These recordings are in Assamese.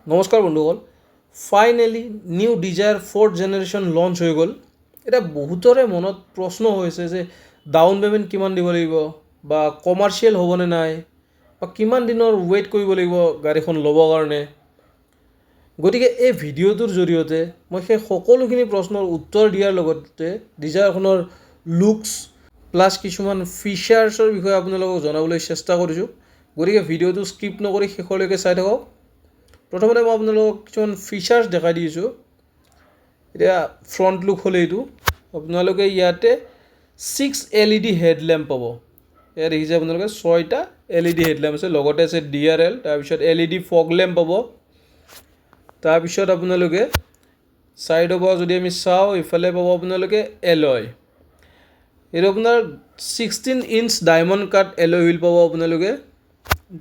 নমস্কাৰ বন্ধুসকল, finally new Dzire 4th generation launch হৈ গ'ল। এতিয়া বহুতৰে মনত প্ৰশ্ন হৈছে যে ডাউন পে'মেণ্ট কিমান দিব লাগিব, বা কমাৰ্চিয়েল হ'বনে নাই, বা কিমান দিনৰ ৱেইট কৰিব লাগিব গাড়ীখন ল'বৰ কাৰণে। গতিকে এই ভিডিঅ'টোৰ জৰিয়তে মই সেই সকলোখিনি প্ৰশ্নৰ উত্তৰ দিয়াৰ লগতে ডিজায়াৰখনৰ লুকছ প্লাছ কিছুমান ফিচাৰ্ছৰ বিষয়ে আপোনালোকক জনাবলৈ চেষ্টা কৰিছোঁ। গতিকে ভিডিঅ'টো স্কিপ নকৰি শেষলৈকে চাই থাকক। প্ৰথমতে মই আপোনালোকক কিছুমান ফিচাৰ্ছ দেখাই দিছোঁ। এতিয়া ফ্ৰণ্ট লুক হ'লে এইটো আপোনালোকে ইয়াতে 6 LED হেডলেম্প পাব। এয়া দেখিছে আপোনালোকে 6টা LED হেডলেম্প আছে, লগতে আছে DRL, তাৰপিছত LED ফগ লেম্প পাব। তাৰপিছত আপোনালোকে ছাইডৰ পৰা যদি আমি চাওঁ, ইফালে পাব আপোনালোকে এলয়। এইটো আপোনাৰ 16 inch diamond cut alloy wheel পাব আপোনালোকে।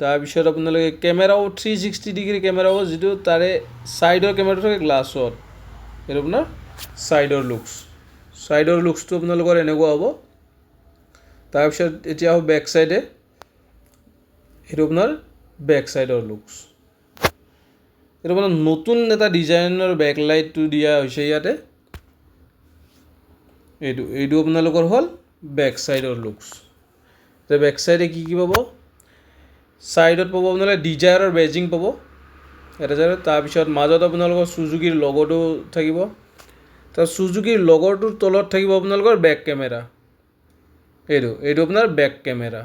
তাৰপিছত আপোনালোকে কেমেৰাও 360 ডিগ্ৰী কেমেৰা হ'ব, যিটো তাৰে ছাইডৰ কেমেৰাটো থাকে গ্লাছত। এইটো আপোনাৰ ছাইডৰ লুকছটো আপোনালোকৰ এনেকুৱা হ'ব। তাৰপিছত এতিয়া হ'ব বেক ছাইডে, সেইটো আপোনাৰ বেক ছাইডৰ লুকছ। এইটো আপোনাৰ নতুন এটা ডিজাইনৰ বেকলাইটটো দিয়া হৈছে ইয়াতে। এইটো আপোনালোকৰ হ'ল বেক ছাইডৰ লুকছ। এতিয়া বেক ছাইডে কি পাব? ছাইডত পাব আপোনালোকে ডিজায়াৰৰ বেজিং পাব এটা ছাইডত। তাৰপিছত মাজত আপোনালোকৰ চুজুকীৰ লগটো থাকিব। তাৰ চুজুকীৰ লগৰটোৰ তলত থাকিব আপোনালোকৰ বেক কেমেৰা। এইটো আপোনাৰ বেক কেমেৰা।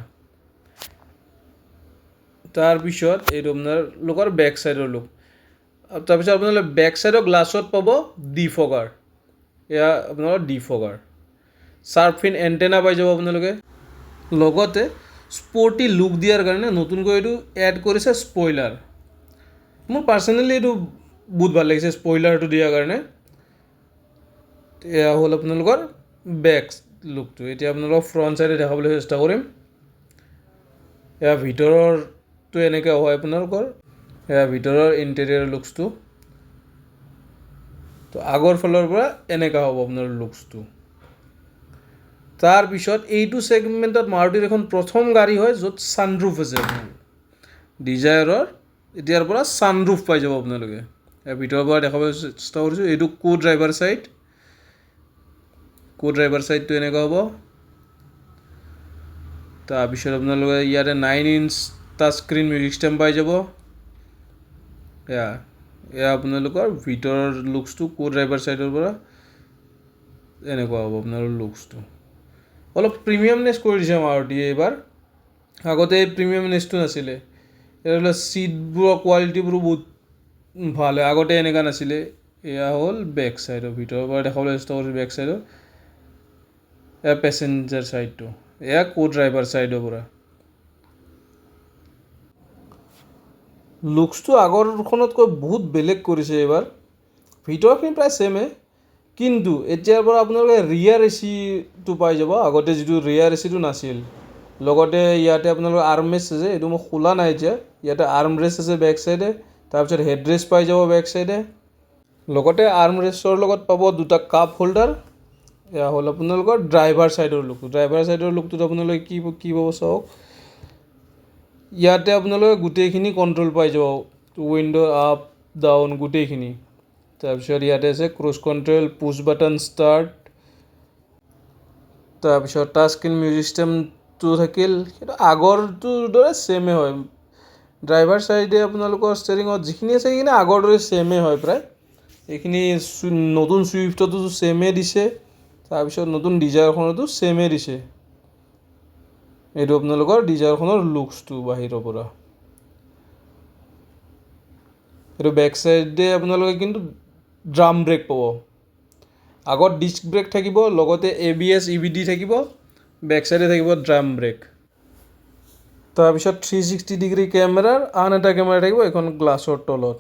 তাৰপিছত এইটো আপোনালোকৰ বেক ছাইডৰ লুক। তাৰপিছত আপোনালোকে বেক ছাইডৰ গ্লাছত পাব ডিফগাৰ। এয়া আপোনালোকৰ ডিফগাৰ। শ্বাৰ্পফিন এণ্টেনা পাই যাব আপোনালোকে। লগতে স্পৰ্টি লুক দিয়াৰ কাৰণে নতুনকৈ এইটো এড কৰিছে স্পইলাৰ। মোৰ পাৰ্চনেলি এইটো বহুত ভাল লাগিছে স্পইলাৰটো দিয়াৰ কাৰণে। এয়া হ'ল আপোনালোকৰ বেক লুকটো। এতিয়া আপোনালোকক ফ্ৰণ্ট ছাইডে দেখাবলৈ চেষ্টা কৰিম। এয়া ভিতৰৰটো এনেকৈ হয় আপোনালোকৰ। এয়া ভিতৰৰ ইণ্টেৰিয়ৰ লুকছটো। তো আগৰ ফালৰ পৰা এনেকুৱা হ'ব আপোনাৰ লুকছটো। তাৰপিছত এইটো ছেগমেণ্টত মাৰুতিৰ এখন প্ৰথম গাড়ী হয় য'ত ছানৰুফ আছে। ডিজায়াৰৰ এতিয়াৰ পৰা ছানৰুফ পাই যাব আপোনালোকে। ভিতৰৰ পৰা দেখাবলৈ চেষ্টা কৰিছোঁ। এইটো ড্ৰাইভাৰ ছাইডটো এনেকুৱা হ'ব। তাৰপিছত আপোনালোকে ইয়াতে 9 inch touch screen music system পাই যাব। এয়া আপোনালোকৰ ভিতৰৰ লুকছটো ড্ৰাইভাৰ ছাইডৰ পৰা এনেকুৱা হ'ব আপোনালোকৰ লুকছটো। অলপ প্ৰিমিয়ামনেছ কৰি দিছে মাৰুতিয়ে এইবাৰ। আগতে এই প্ৰিমিয়ামনেছটো নাছিলে। এইফালে ছিটবোৰৰ কোৱালিটিবোৰো বহুত ভাল হয়, আগতে এনেকুৱা নাছিলে। এয়া হ'ল বেক ছাইডৰ, ভিতৰৰ পৰা দেখাবলৈ চেষ্টা কৰিছোঁ বেক ছাইডৰ। এয়া পেছেঞ্জাৰ ছাইডটো, এয়া ড্ৰাইভাৰ ছাইডৰ পৰা। লুকছটো আগৰখনতকৈ বহুত বেলেগ কৰিছে এইবাৰ। ভিতৰখিনি প্ৰায় ছেমে, কিন্তু এতিয়াৰ পৰা আপোনালোকে ৰিয়াৰ এচিটো পাই যাব। আগতে যিটো ৰিয়াৰ এচিটো নাছিল। লগতে ইয়াতে আপোনালোকৰ আৰ্মৰেষ্ট আছে, এইটো মই খোলা নাই এতিয়া। ইয়াতে আৰ্মৰেষ্ট আছে বেক ছাইডে। তাৰপিছত হেডৰেষ্ট পাই যাব বেক ছাইডে। লগতে আৰ্মৰেষ্টৰ লগত পাব দুটা কাপ হোল্ডাৰ। এয়া হ'ল আপোনালোকৰ ড্ৰাইভাৰ ছাইডৰ লুকটো। ড্ৰাইভাৰ ছাইডৰ লুকটোত আপোনালোকে কি পাব চাওক। ইয়াতে আপোনালোকে গোটেইখিনি কণ্ট্ৰল পাই যাব, উইণ্ডো আপ ডাউন গোটেইখিনি। তাৰপিছত ইয়াতে আছে ক্ৰুজ কণ্ট্ৰল, পুছ বাটন ষ্টাৰ্ট। তাৰপিছত টাচ স্ক্ৰীণ মিউজিক ছিষ্টেমটো থাকিল, সেইটো আগৰটোৰ দৰে ছেমে হয়। ড্ৰাইভাৰ ছাইডে আপোনালোকৰ ষ্টেৰিঙত যিখিনি আছে সেইখিনি আগৰ দৰে ছেমে হয় প্ৰায়। এইখিনি নতুন ছুইফ্টতো ছেমে দিছে। তাৰপিছত নতুন ডিজায়াৰখনতো ছেমে দিছে। এইটো আপোনালোকৰ ডিজায়াৰখনৰ লুকছটো বাহিৰৰ পৰা। এইটো বেক ছাইডে আপোনালোকে কিন্তু ড্ৰাম ব্ৰেক পাব। আগত ডিস্ক ব্ৰেক থাকিব, লগতে ABS EBD থাকিব, বেক ছাইডে থাকিব ড্ৰাম ব্ৰেক। তাৰপিছত 360 ডিগ্ৰী কেমেৰাৰ আন এটা কেমেৰা থাকিব এইখন গ্লাছৰ তলত।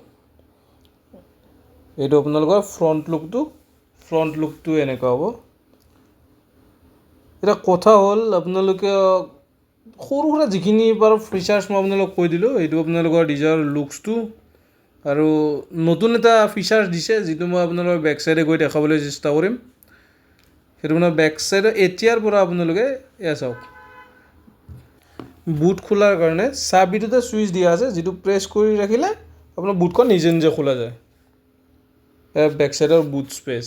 এইটো আপোনালোকৰ ফ্ৰণ্ট লুকটো এনেকুৱা হ'ব। এতিয়া কথা হ'ল আপোনালোকে সৰু সুৰা যিখিনি বাৰু ফিচাৰ্ছ মই আপোনালোকক কৈ দিলোঁ। এইটো আপোনালোকৰ ডিজায়াৰ লুকছটো। আৰু নতুন এটা ফিচাৰ্ছ দিছে, যিটো মই আপোনালোকৰ বেক ছাইডে গৈ দেখাবলৈ চেষ্টা কৰিম। সেইটো মানে বেক ছাইডে এতিয়াৰ পৰা আপোনালোকে এয়া চাওক, বুট খোলাৰ কাৰণে চাবিটোতে ছুইচ দিয়া আছে, যিটো প্ৰেছ কৰি ৰাখিলে আপোনাৰ বুটখন নিজে নিজে খোলা যায়। বেক চাইডৰ বুট স্পেচ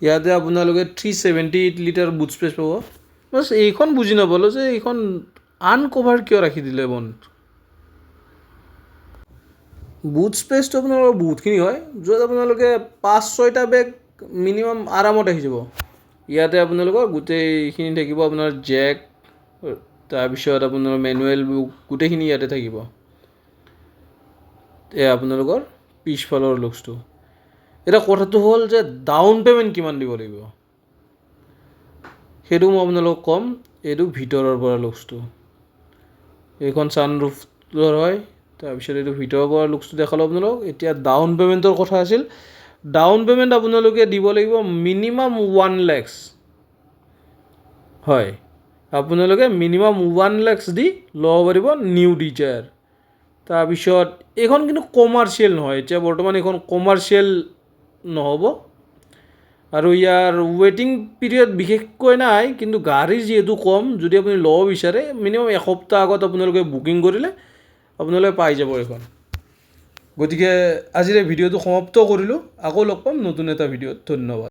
ইয়াতে আপোনালোকে 378 লিটাৰ বুট স্পেচ পাব। বাছ এইখন বুজি নাপালোঁ যে এইখন আনকভাৰ কিয় ৰাখি দিলে বন্ধ। বুট স্পেচটো আপোনালোকৰ বহুতখিনি হয়, য'ত আপোনালোকে 5-6টা বেগ মিনিমাম আৰামত আহি যাব। ইয়াতে আপোনালোকৰ গোটেইখিনি থাকিব, আপোনাৰ জেক, তাৰপিছত আপোনাৰ মেনুৱেল গোটেইখিনি ইয়াতে থাকিব। এয়া আপোনালোকৰ পিছফালৰ লুকছটো। এতিয়া কথাটো হ'ল যে ডাউন পে'মেণ্ট কিমান দিব লাগিব, সেইটো মই আপোনালোকক ক'ম। এইটো ভিতৰৰ পৰা লুকছটো, এইখন ছানৰুফৰ হয়। তাৰপিছত এইটো ভিতৰৰ পৰা লুকছটো দেখালোঁ আপোনালোকক। এতিয়া ডাউন পে'মেণ্টৰ কথা আছিল। ডাউন পে'মেণ্ট আপোনালোকে দিব লাগিব মিনিমাম 1 লাখ। হয়, আপোনালোকে মিনিমাম 1 লাখ দি ল'ব পাৰিব নিউ ডিজায়াৰ। তাৰপিছত এইখন কিন্তু কমাৰ্চিয়েল নহয়, এতিয়া বৰ্তমান এইখন কমাৰ্চিয়েল নহ'ব। আৰু ইয়াৰ ৱেইটিং পিৰিয়ড বিশেষকৈ নাই, কিন্তু গাড়ী যিহেতু কম, যদি আপুনি ল'ব বিচাৰে মিনিমাম এসপ্তাহ আগত আপোনালোকে বুকিং কৰিলে আপোনালোকে পাই যাব এইখন। গতিকে আজিৰ এই ভিডিঅ'টো সমাপ্ত কৰিলোঁ। আকৌ লগ পাম নতুন এটা ভিডিঅ'ত। ধন্যবাদ।